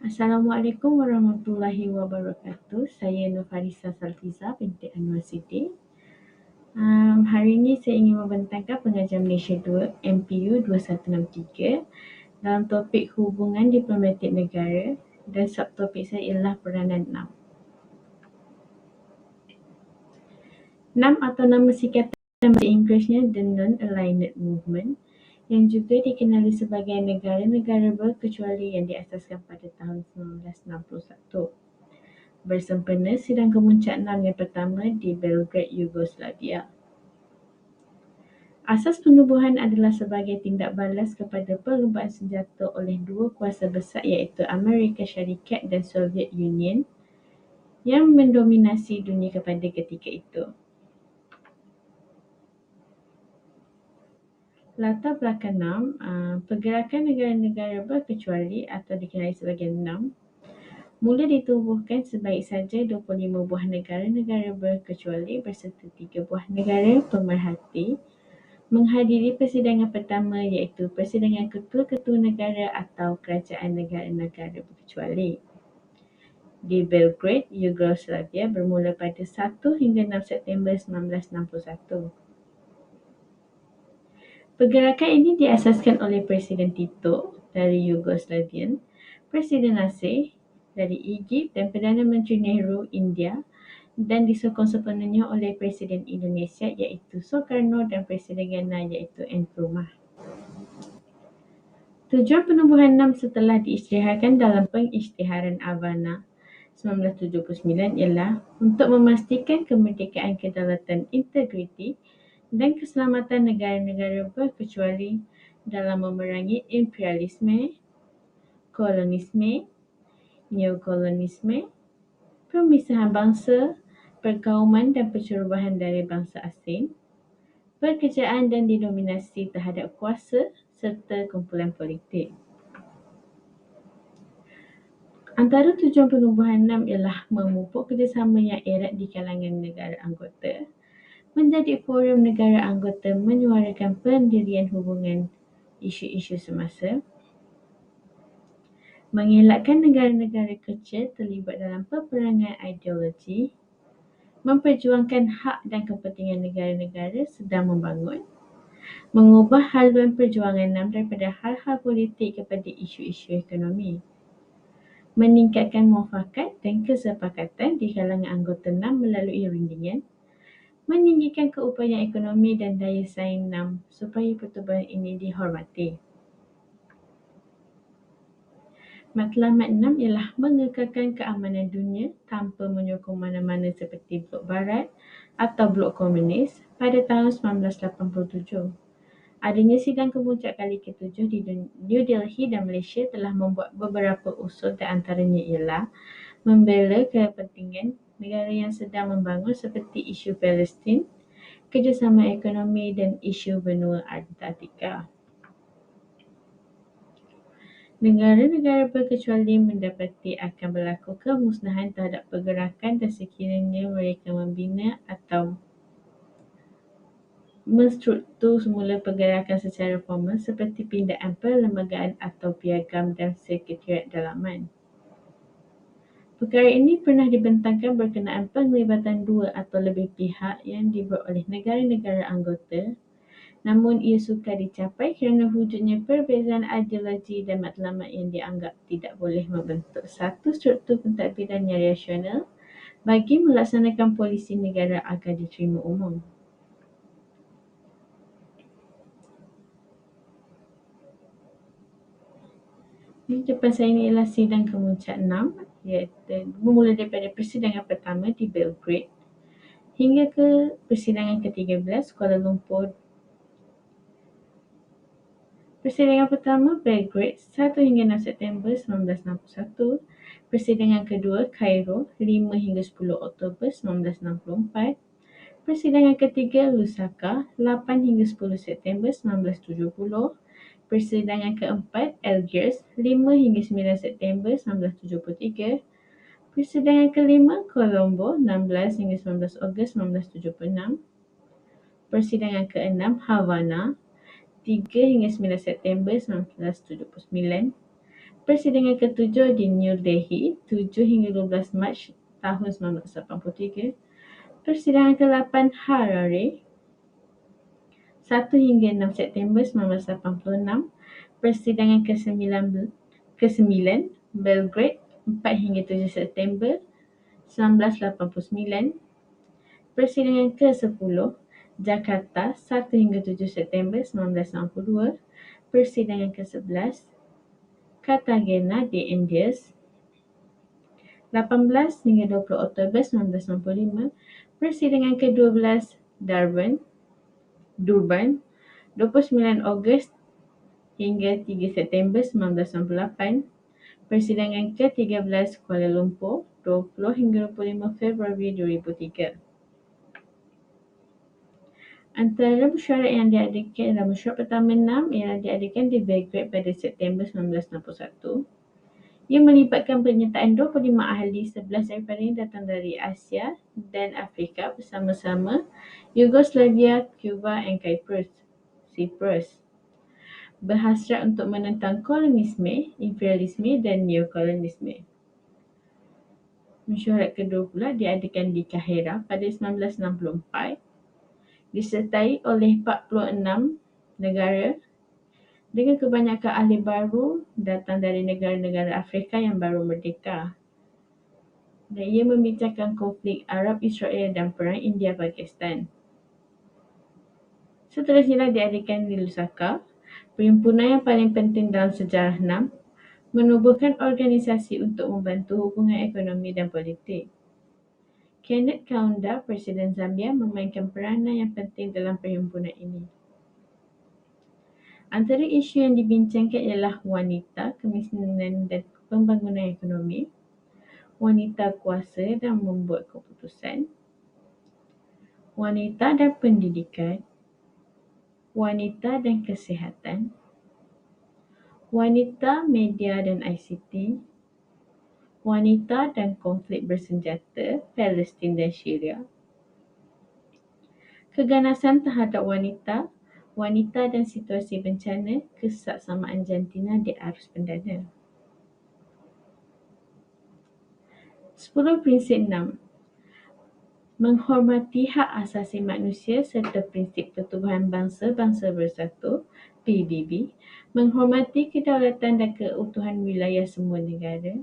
Assalamualaikum warahmatullahi wabarakatuh. Saya Nurfarisa Salfiza binti Anwar Siddiq. Hari ini saya ingin membentangkan pengajian Malaysia 2 MPU 2163 dalam topik hubungan diplomatik negara dan subtopik saya ialah peranan NAM. NAM atau nama singkatan bahasa Inggerisnya The Non-Aligned Movement yang juga dikenali sebagai negara-negara berkecuali yang diasaskan pada tahun 1961. Bersempena sidang kemuncak NAM yang pertama di Belgrade, Yugoslavia. Asas penubuhan adalah sebagai tindak balas kepada perlumbaan senjata oleh dua kuasa besar iaitu Amerika Syarikat dan Soviet Union yang mendominasi dunia kepada ketika itu. Latar belakang NAM, pergerakan negara-negara berkecuali atau dikenali sebagai NAM mula ditubuhkan sebaik saja 25 buah negara-negara berkecuali berserta 3 buah negara pemerhati menghadiri persidangan pertama iaitu persidangan ketua-ketua negara atau kerajaan negara-negara berkecuali di Belgrade, Yugoslavia bermula pada 1 hingga 6 September 1961. Pergerakan ini diasaskan oleh Presiden Tito dari Yugoslavian, Presiden Nasir dari Egypt dan Perdana Menteri Nehru India dan disokong sepenuhnya oleh Presiden Indonesia iaitu Soekarno dan Presiden Ghana iaitu Nkrumah. Tujuan penubuhan NAM setelah diisytiharkan dalam pengisytiharan Havana 1979 ialah untuk memastikan kemerdekaan, kedaulatan, integriti dan keselamatan negara-negara berkecuali dalam memerangi imperialisme, kolonisme, neokolonisme, pemisahan bangsa, perkauman dan pencerobohan dari bangsa asing, pekerjaan dan didominasi terhadap kuasa serta kumpulan politik. Antara tujuan penubuhan NAM ialah memupuk kerjasama yang erat di kalangan negara anggota, menjadi forum negara anggota menyuarakan pendirian hubungan isu-isu semasa, mengelakkan negara-negara kecil terlibat dalam peperangan ideologi, memperjuangkan hak dan kepentingan negara-negara sedang membangun, mengubah haluan perjuangan NAM daripada hal-hal politik kepada isu-isu ekonomi, meningkatkan muafakat dan kesepakatan di kalangan anggota NAM melalui rundingan, meninggikan keupayaan ekonomi dan daya saing NAM supaya pertubuhan ini dihormati. Matlamat NAM ialah mengekalkan keamanan dunia tanpa menyokong mana-mana seperti blok barat atau blok komunis pada tahun 1987. Adanya sidang kemuncak kali ke-7 di New Delhi dan Malaysia telah membuat beberapa usul dan antaranya ialah membela kepentingan negara yang sedang membangun seperti isu Palestin, kerjasama ekonomi dan isu benua Antartika. Negara-negara berkecuali mendapati akan berlaku kemusnahan terhadap pergerakan dan sekiranya mereka membina atau menstruktur semula pergerakan secara formal seperti pindaan perlembagaan atau piagam dan sekretariat dalaman. Perkara ini pernah dibentangkan berkenaan penglibatan dua atau lebih pihak yang dibuat oleh negara-negara anggota, namun ia sukar dicapai kerana wujudnya perbezaan ideologi dan matlamat yang dianggap tidak boleh membentuk satu struktur pentadbiran yang rasional bagi melaksanakan polisi negara agar diterima umum. Di depan saya ini ialah sidang kemuncak NAM iaitu bermula daripada persidangan pertama di Belgrade hingga ke persidangan ke-13 Kuala Lumpur. Persidangan pertama Belgrade 1 hingga 6 September 1961, persidangan kedua Cairo 5 hingga 10 Oktober 1964, persidangan ketiga Lusaka 8 hingga 10 September 1970, persidangan keempat Algiers 5 hingga 9 September 1973, persidangan kelima Colombo 16 hingga 19 Ogos 1976, persidangan keenam Havana 3 hingga 9 September 1979, Persidangan ke-7 di New Delhi, 7 hingga 12 Mac tahun 1983. Persidangan ke-8 Harare, 1 hingga 6 September 1986. Persidangan ke-9 Belgrade, 4 hingga 7 September 1989. Persidangan ke-10 Jakarta, 1 hingga 7 September 1992. Persidangan ke-11 Cartagena de Indias, 18 hingga 20 Oktober 1995. Persidangan ke-12 Durban, 29 Ogos hingga 3 September 1998. Persidangan ke-13 Kuala Lumpur, 20 hingga 25 Februari 2003. Antara mesyuarat yang diadakan adalah mesyuarat pertama 6 yang diadakan di Belgrade pada September 1961. Ia melibatkan penyertaan 25 ahli, 11 daripadanya datang dari Asia dan Afrika bersama-sama Yugoslavia, Cuba dan Cyprus. Berhasrat untuk menentang kolonisme, imperialisme dan neokolonialisme. Mesyuarat kedua pula diadakan di Kahira pada 1964, disertai oleh 46 negara dengan kebanyakan ahli baru datang dari negara-negara Afrika yang baru merdeka. Dan ia membincangkan konflik Arab-Israel dan perang India-Pakistan. Seterusnya diadakan di Lusaka, perhimpunan yang paling penting dalam sejarah 6, menubuhkan organisasi untuk membantu hubungan ekonomi dan politik. Kenneth Kaunda, Presiden Zambia, memainkan peranan yang penting dalam perhimpunan ini. Antara isu yang dibincangkan ialah wanita, kemiskinan dan pembangunan ekonomi, wanita kuasa dan membuat keputusan, wanita dan pendidikan, wanita dan kesihatan, wanita, media dan ICT, wanita dan konflik bersenjata Palestin dan Syria, keganasan terhadap wanita, wanita dan situasi bencana, kesaksamaan jantina di arus pendana. 10 prinsip 6. Menghormati hak asasi manusia serta prinsip pertubuhan bangsa-bangsa bersatu PBB, menghormati kedaulatan dan keutuhan wilayah semua negara,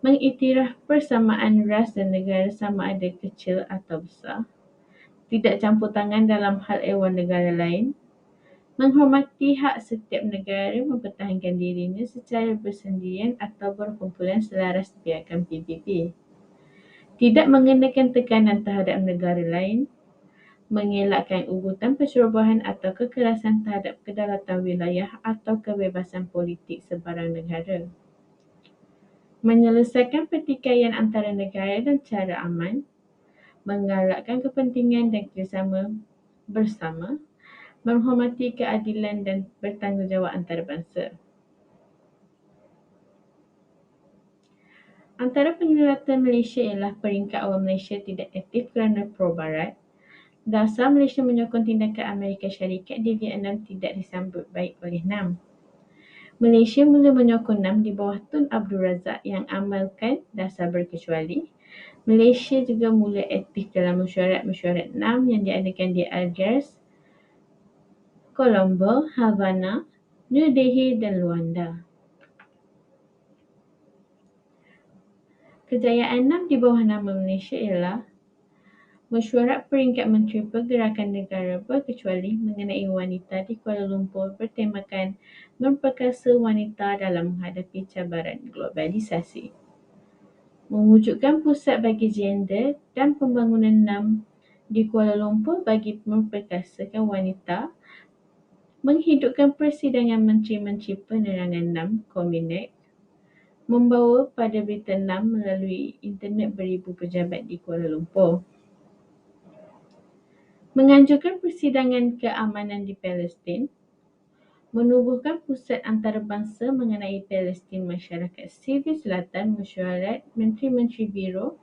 mengiktiraf persamaan ras dan negara sama ada kecil atau besar, tidak campur tangan dalam hal ehwal negara lain, menghormati hak setiap negara mempertahankan dirinya secara bersendirian atau berkumpulan selaras piagam PBB, tidak mengenakan tekanan terhadap negara lain, mengelakkan ugutan pencerobohan atau kekerasan terhadap kedaulatan wilayah atau kebebasan politik sebarang negara, menyelesaikan pertikaian antara negara dan cara aman, menggalakkan kepentingan dan kerjasama bersama, menghormati keadilan dan bertanggungjawab antarabangsa. Antara penyelatan Malaysia ialah peringkat awal Malaysia tidak aktif kerana pro-Barat. Dasar Malaysia menyokong tindakan Amerika Syarikat di Vietnam tidak disambut baik oleh NAM. Malaysia mula menyokong NAM di bawah Tun Abdul Razak yang amalkan dasar berkecuali. Malaysia juga mula aktif dalam mesyuarat-mesyuarat NAM yang diadakan di Algiers, Colombo, Havana, New Delhi dan Luanda. Kejayaan NAM di bawah nama Malaysia ialah mesyuarat peringkat Menteri Pergerakan Negara Berkecuali mengenai wanita di Kuala Lumpur bertemakan memperkasa wanita dalam menghadapi cabaran globalisasi. Mewujudkan pusat bagi gender dan pembangunan NAM di Kuala Lumpur bagi memperkasakan wanita, menghidupkan persidangan Menteri-Menteri Penerangan NAM Kominek, membawa pada berita NAM melalui internet beribu pejabat di Kuala Lumpur, menganjurkan persidangan keamanan di Palestin, menubuhkan pusat antarabangsa mengenai Palestin Masyarakat Sivil Selatan Mesyuarat Menteri-Menteri Biro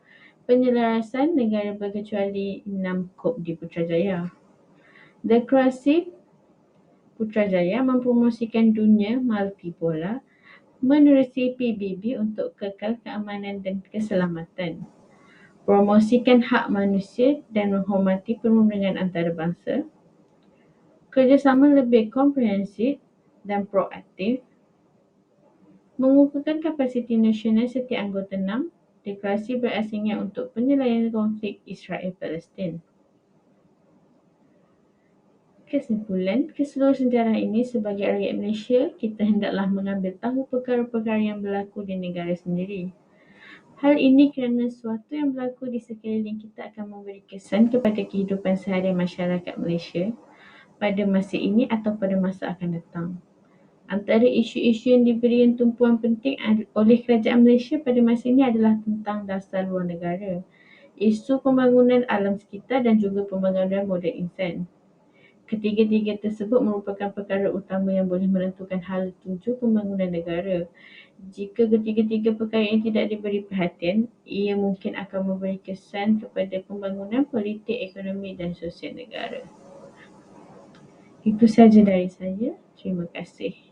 Penyelarasan Negara Berkecuali NAM COP di Putrajaya. Deklarasi Putrajaya mempromosikan dunia multipolar menerusi PBB untuk kekal keamanan dan keselamatan, promosikan hak manusia dan menghormati perundingan antarabangsa, kerjasama lebih komprehensif dan proaktif, mengukuhkan kapasiti nasional setiap anggota NAM, deklarasi berasingan untuk penyelesaian konflik Israel-Palestin. Kesimpulan, keseluruh sejarah ini sebagai rakyat Malaysia, kita hendaklah mengambil tahu perkara-perkara yang berlaku di negara sendiri. Hal ini kerana sesuatu yang berlaku di sekeliling kita akan memberi kesan kepada kehidupan seharian masyarakat Malaysia pada masa ini atau pada masa akan datang. Antara isu-isu yang diberikan tumpuan penting oleh kerajaan Malaysia pada masa ini adalah tentang dasar luar negara, isu pembangunan alam sekitar dan juga pembangunan modal insan. Ketiga-tiga tersebut merupakan perkara utama yang boleh menentukan hal tuju pembangunan negara. Jika ketiga-tiga perkara ini tidak diberi perhatian, ia mungkin akan memberi kesan kepada pembangunan politik, ekonomi dan sosial negara. Itu saja dari saya. Terima kasih.